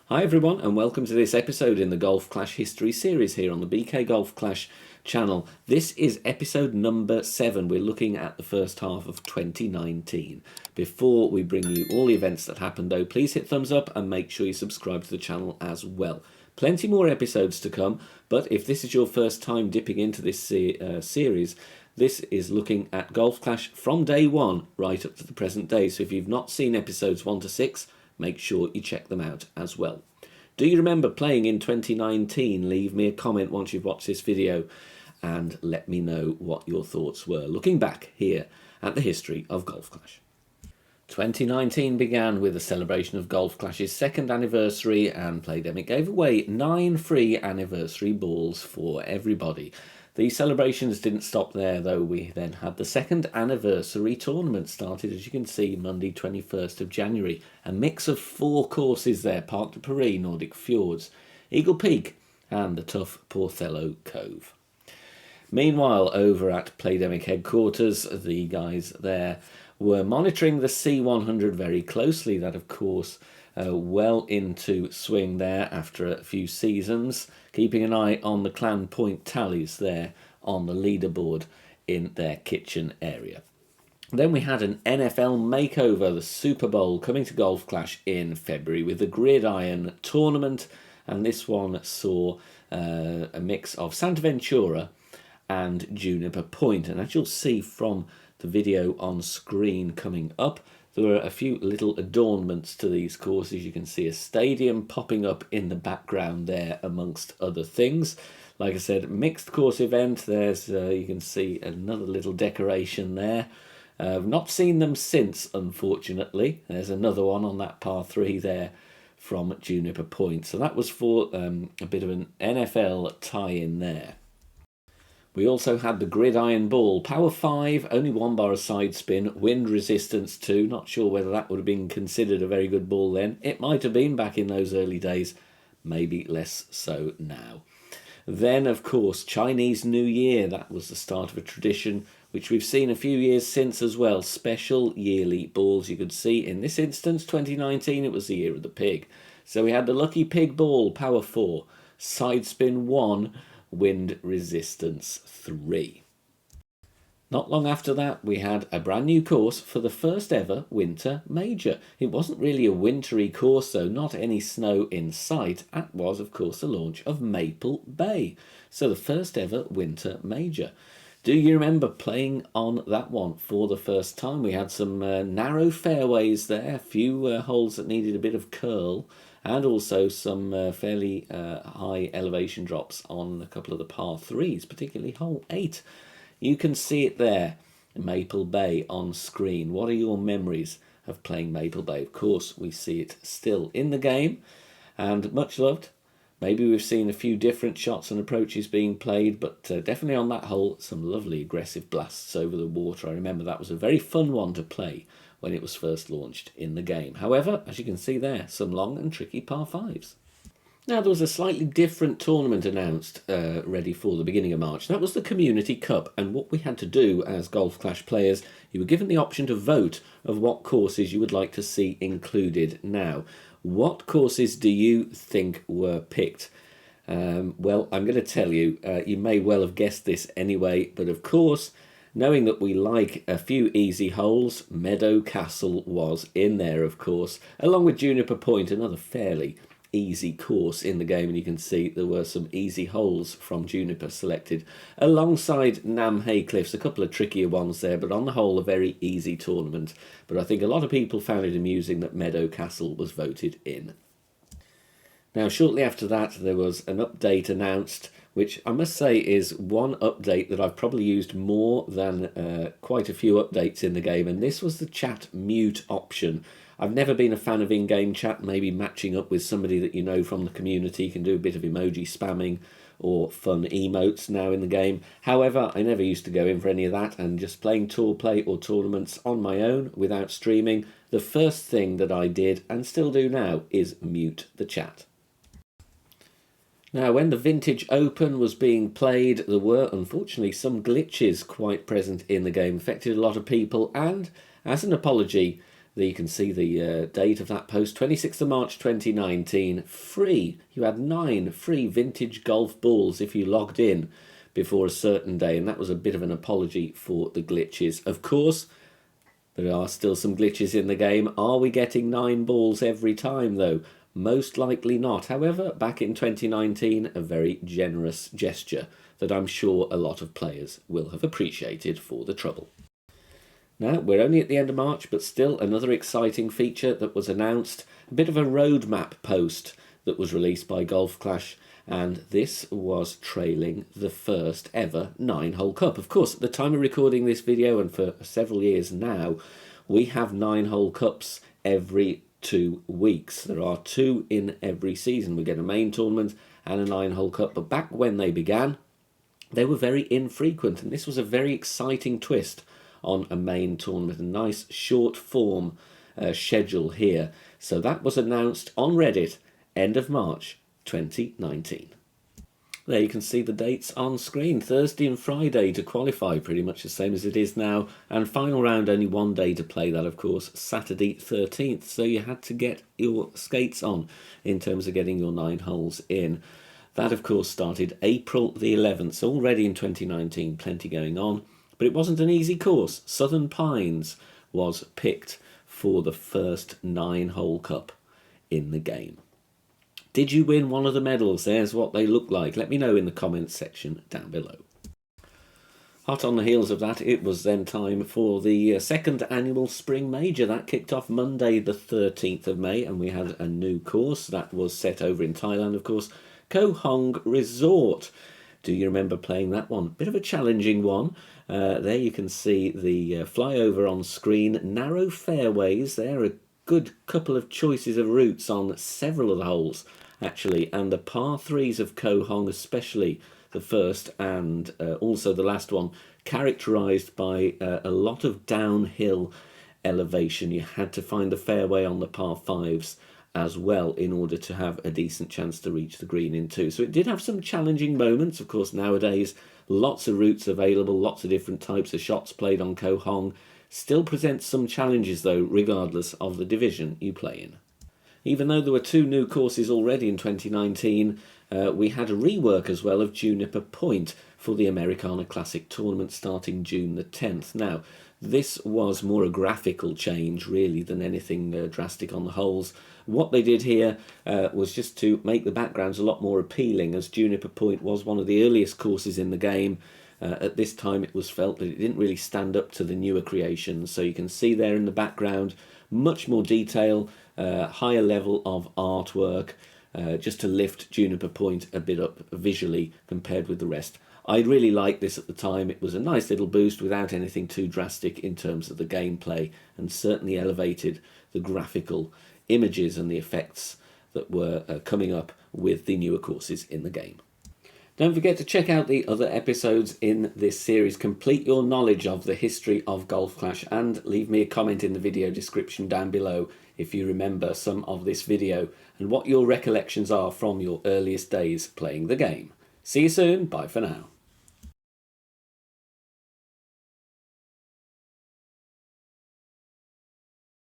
Hi everyone and welcome to this episode in the Golf Clash History series here on the BK Golf Clash channel. This is episode number 7. We're looking at the first half of 2019. Before we bring you all the events that happened though, please hit thumbs up and make sure you subscribe to the channel as well. Plenty more episodes to come, but if this is your first time dipping into this series, this is looking at Golf Clash from day one right up to the present day. So if you've not seen episodes 1 to 6, make sure you check them out as well. Do you remember playing in 2019? Leave me a comment once you've watched this video and let me know what your thoughts were. Looking back here at the history of Golf Clash. 2019 began with a celebration of Golf Clash's 2nd anniversary, and Playdemic gave away 9 free anniversary balls for everybody. The celebrations didn't stop there though. We then had the 2nd anniversary tournament started, as you can see, Monday 21st of January. A mix of 4 courses there: Parc de Paris, Nordic Fjords, Eagle Peak and the tough Porthello Cove. Meanwhile, over at Playdemic headquarters, the guys there were monitoring the C100 very closely. That, of course, well into swing there after a few seasons, keeping an eye on the clan point tallies there on the leaderboard in their kitchen area. Then we had an NFL makeover, the Super Bowl, coming to Golf Clash in February with the Gridiron tournament, and this one saw a mix of Santa Ventura and Juniper Point. And as you'll see from the video on screen coming up, there were a few little adornments to these courses. You can see a stadium popping up in the background there, amongst other things. Like I said, mixed course event. There's you can see another little decoration there. I've not seen them since, unfortunately. There's another one on that par 3 there from Juniper Point. So that was for a bit of an NFL tie-in there. We also had the Gridiron Ball, Power 5, only 1 bar of side spin, wind resistance 2. Not sure whether that would have been considered a very good ball then. It might have been back in those early days, maybe less so now. Then, of course, Chinese New Year. That was the start of a tradition which we've seen a few years since as well. Special yearly balls. You could see in this instance, 2019, it was the year of the pig. So we had the Lucky Pig Ball, Power 4, side spin 1, wind resistance 3. Not long after that, we had a brand new course for the first ever winter major. It wasn't really a wintry course though, not any snow in sight. That was, of course, the launch of Maple Bay. So the first ever winter major. Do you remember playing on that one for the first time? We had some narrow fairways there, a few holes that needed a bit of curl, and also some fairly high elevation drops on a couple of the par 3s, particularly hole 8. You can see it there, Maple Bay on screen. What are your memories of playing Maple Bay? Of course, we see it still in the game and much loved. Maybe we've seen a few different shots and approaches being played, but definitely on that hole, some lovely aggressive blasts over the water. I remember that was a very fun one to play when it was first launched in the game. However, as you can see there, some long and tricky par 5s. Now, there was a slightly different tournament announced ready for the beginning of March. That was the Community Cup, and what we had to do as Golf Clash players, you were given the option to vote of what courses you would like to see included. Now, what courses do you think were picked? Well, I'm going to tell you, you may well have guessed this anyway, but of course, knowing that we like a few easy holes, Meadow Castle was in there, of course, along with Juniper Point, another fairly easy course in the game, and you can see there were some easy holes from Juniper selected alongside Nam Hay Cliffs, a couple of trickier ones there, but on the whole a very easy tournament. But I think a lot of people found it amusing that Meadow Castle was voted in. Now, shortly after that, there was an update announced, which I must say is one update that I've probably used more than quite a few updates in the game, and this was the chat mute option. I've never been a fan of in-game chat, maybe matching up with somebody that you know from the community, can do a bit of emoji spamming or fun emotes now in the game. However, I never used to go in for any of that, and just playing tour play or tournaments on my own without streaming, the first thing that I did, and still do now, is mute the chat. Now, when the Vintage Open was being played, there were unfortunately some glitches quite present in the game, affected a lot of people, and as an apology, There you can see the date of that post, 26th of March 2019. Free. You had 9 free vintage golf balls if you logged in before a certain day, and that was a bit of an apology for the glitches. Of course, there are still some glitches in the game. Are we getting 9 balls every time, though? Most likely not. However, back in 2019, a very generous gesture that I'm sure a lot of players will have appreciated for the trouble. Now, we're only at the end of March, but still another exciting feature that was announced. A bit of a roadmap post that was released by Golf Clash, and this was trailing the first ever 9-hole cup. Of course, at the time of recording this video, and for several years now, we have 9-hole cups every 2 weeks. There are 2 in every season. We get a main tournament and a 9-hole cup, but back when they began, they were very infrequent, and this was a very exciting twist on a main tournament, a nice short form schedule here. So that was announced on Reddit, end of March 2019. There you can see the dates on screen. Thursday and Friday to qualify, pretty much the same as it is now. And final round, only 1 day to play that, of course, Saturday 13th. So you had to get your skates on in terms of getting your 9 holes in. That, of course, started April the 11th, so already in 2019, plenty going on. But it wasn't an easy course. Southern Pines was picked for the first 9-hole cup in the game. Did you win one of the medals? There's what they look like. Let me know in the comments section down below. Hot on the heels of that, it was then time for the second annual Spring Major. That kicked off Monday the 13th of May, and we had a new course that was set over in Thailand, of course, Koh Hong Resort. Do you remember playing that one? Bit of a challenging one. There you can see the flyover on screen. Narrow fairways. There are a good couple of choices of routes on several of the holes, actually. And the par 3s of Koh Hong, especially the first and also the last one, characterised by a lot of downhill elevation. You had to find the fairway on the par 5s as well in order to have a decent chance to reach the green in 2. So it did have some challenging moments. Of course, nowadays, lots of routes available, lots of different types of shots played on Koh Hong. Still presents some challenges, though, regardless of the division you play in. Even though there were 2 new courses already in 2019, we had a rework as well of Juniper Point for the Americana Classic Tournament starting June the 10th. Now, this was more a graphical change, really, than anything drastic on the holes. What they did here was just to make the backgrounds a lot more appealing, as Juniper Point was one of the earliest courses in the game. At this time, it was felt that it didn't really stand up to the newer creations. So you can see there in the background, much more detail, higher level of artwork, just to lift Juniper Point a bit up visually compared with the rest. I really liked this at the time. It was a nice little boost without anything too drastic in terms of the gameplay, and certainly elevated the graphical images and the effects that were coming up with the newer courses in the game. Don't forget to check out the other episodes in this series. Complete your knowledge of the history of Golf Clash, and leave me a comment in the video description down below if you remember some of this video and what your recollections are from your earliest days playing the game. See you soon. Bye for now.